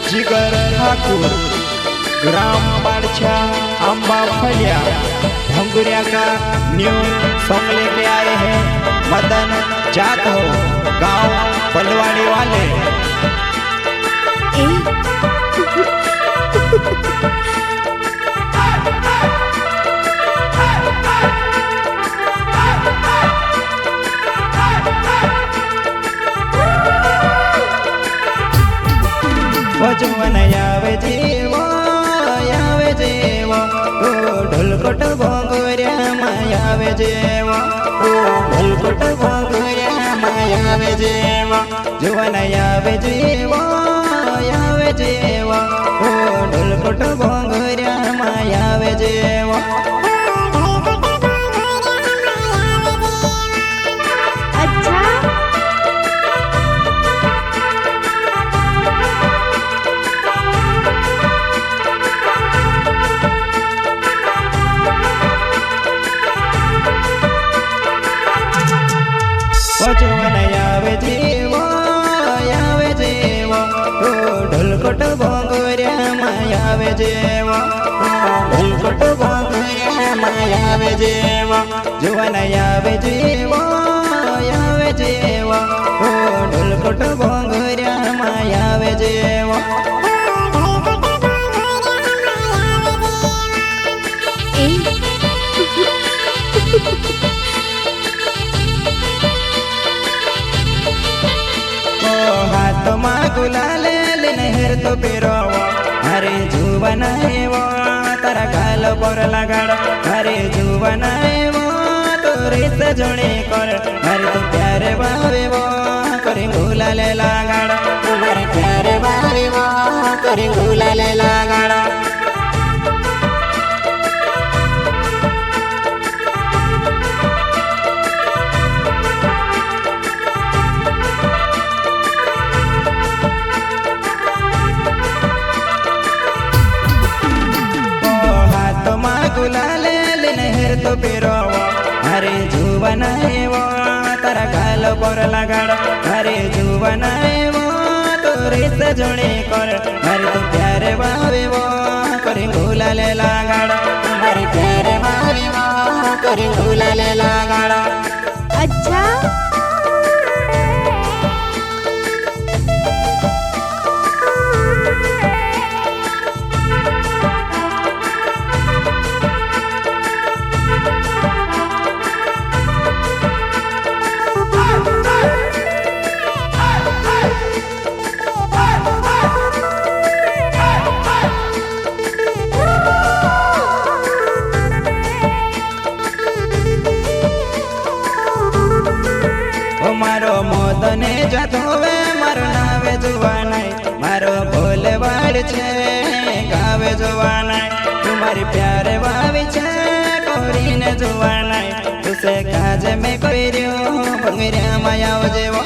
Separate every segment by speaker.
Speaker 1: जिगर ठाकुर ग्राम पाड़छा अम्बा फलिया भंगुरिया का न्यू सॉन्ग लेके आए हैं मदन जात हो गांव पलवाड़ी वाले। वजवन यावे जीवो ओ ढोलकोट भोंगुरिया मायावे जीवो ओ ढोलकोट भोंगुरिया मायावे जीवो जुवन यावे जीवो ओ ढोलकोट भोंगुरिया मायावे जीवो। वजवन यावे जीवो ओ ढोलकोट भोंगुरिया मायावे जीवो ओ ढोलकोट भोंगुरिया मायावे जीवो जुवन यावे जीवो ओ ढोलकोट भोंगुरिया मायावे जीवो। हाथ माँ गुलाले नहर तो पिरोवो हरे जुवनाएवो तारा गाल पर लगाड़ हरे जुवनाएवो तोरे से जोड़े कर हरे तो प्यारे बावेवो करे गुलाले लगाड़ तुम्हारे प्यारे बावेवो करे गुलाले लगाड़। गुलाले नहर तो पिरोवो हरे जुवनाएवो तारा गाल पर लगाड़ हरे जुवनाएवो तोरे से जोड़े कर हरे तो प्यारे बावेवो करे गुलाले लगाड़ हरे प्यारे बावेवो करे गुलाले लगाड़।
Speaker 2: अच्छा
Speaker 1: मारो मोदने जतोवे मारो नावे जुवानाई मारो भोले वाड़ छे गावे जुवानाई तुम्हारी प्यारे भाभी छे कोरी ने जुवानाई तुसे काजे में कोई रियो भंगरिया मायाव जेवो।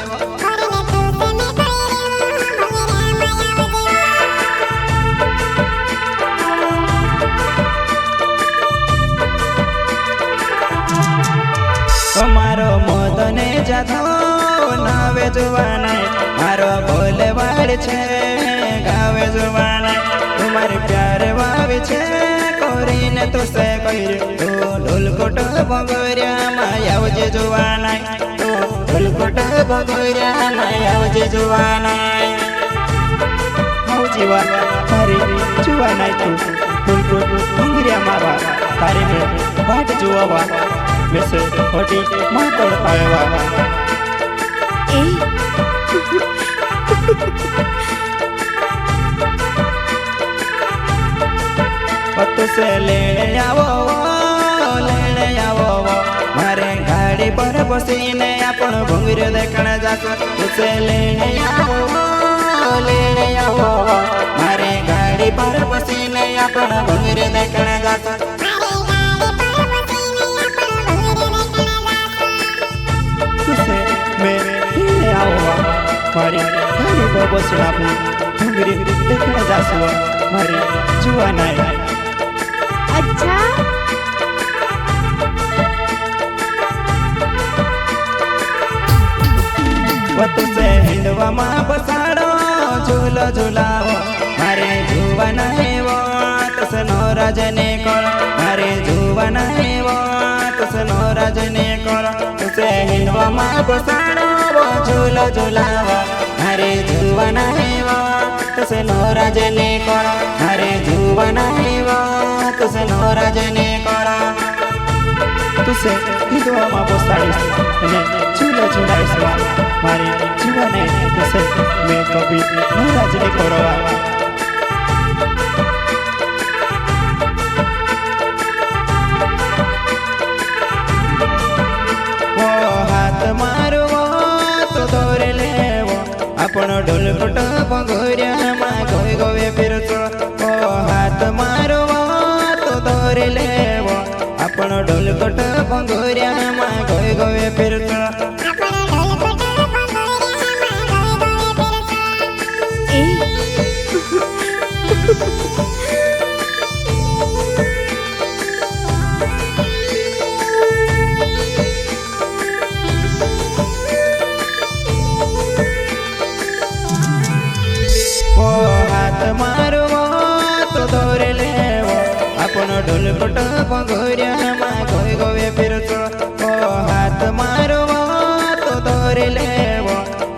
Speaker 1: मारो मोदने जातो नावे जुवानाई मारो भोले वाड़ छे गावे जुवानाई तुम्हारी प्यारे भाभी छे कोरी ने तुसे कोई तू ढोलकोट भोंगुरिया मायाव जे जुवानाई तू ढोलकोट भोंगुरिया मायाव जे जुवानाई। हाउ जीवा मारी जुवानाई तू ढोलकोट भोंगुरिया मावा तारे में बाट जुवावा मिसे होटी मातोड़ पाएवा। तुसे लेने आवो मारे गाड़ी पर बसीने अपन घुंघर देखण जासो तुसे लेने आवो मारे गाड़ी पर बसीने अपन घुंघर देखण जासो। तुसे मेरे आओ मारी गाड़ी पर बसीने अपन घुंघर देखण जासो मारी जुवानाई।
Speaker 2: अच्छा
Speaker 1: तुसे हिंदवा माँ बसाड़ो झूलो झूलाओ जुवाना एवो तसनो राजने कर मारे जुवाना एवो तसनो राजने कर तुसे हिंदवा मा बसाड़ो वो झूलो झूलावा मारे जुवाना एवो तसनो राजने कर मारे जुवाना एवो तसनो राजने कर तुसे हिंदवा मा बसाड़ीस અને झूलो झूलाईस मारे जुवाने तुसे मैं कभी नाराज नहीं करवा આપણો ઢોલકટ ભંગોરિયામાં ગોય ગોવે ફિરતો ઓ હાથ મારો તો દોરે લેવો આપણો ઢોલકટ ભંગોરિયામાં ગોય ગોવે ફિરતો ઢોલકટ ભંગોરિયામાં ગોય ગોવે ફિરતો ઓ હાથ મારો તો દોરે લેવો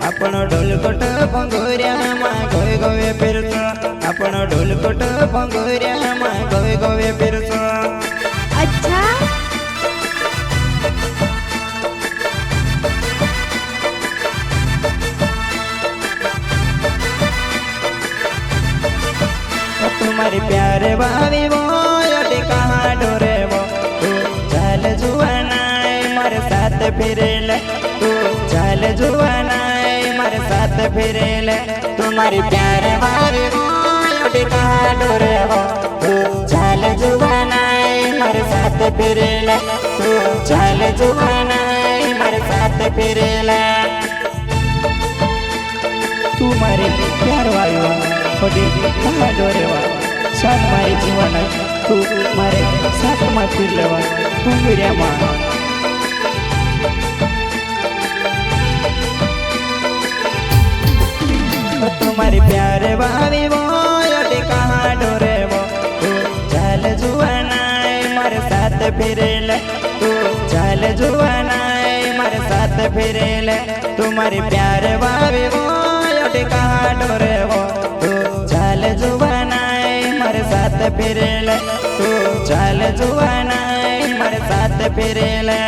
Speaker 1: આપણો ઢોલકટ ભંગોરિયામાં ગોય ગોવે ફિરતો આપણો ઢોલકટ ભંગોરિયામાં ગોય ગોવે ફિરતો
Speaker 2: अच्छा
Speaker 1: तुम्हारी प्यारे भाभी वो अटे कहाँ डोरे वो तू चल जुआना मारे साथ फिरे ले तू चल जुआना मारे साथ फिरे ले तुम्हारी प्यारे भाभी वो अटे कहाँ डोरे वो तू चल जुआना मारे साथ फिरे ले तू चल जुआना मारे साथ फिरे ले तुम्हारी प्यार वाली अटे कहाँ डोरे वो साथ मारी जीवाना तू मारे साथ में फिर लेवा घुंगरियामा तुम्हारी प्यारे भाभी वो अटे कहाँ डोरे वो तू चल जुआना मारे साथ फिरे ले तू चल जुआना मारे साथ फिरे ले तुम्हारी प्यारे भाभी वो अटे कहाँ डोरे वो तू चल जुआना मारे साथ फिरे ले तू चल जुआना मारे साथ फिरे ले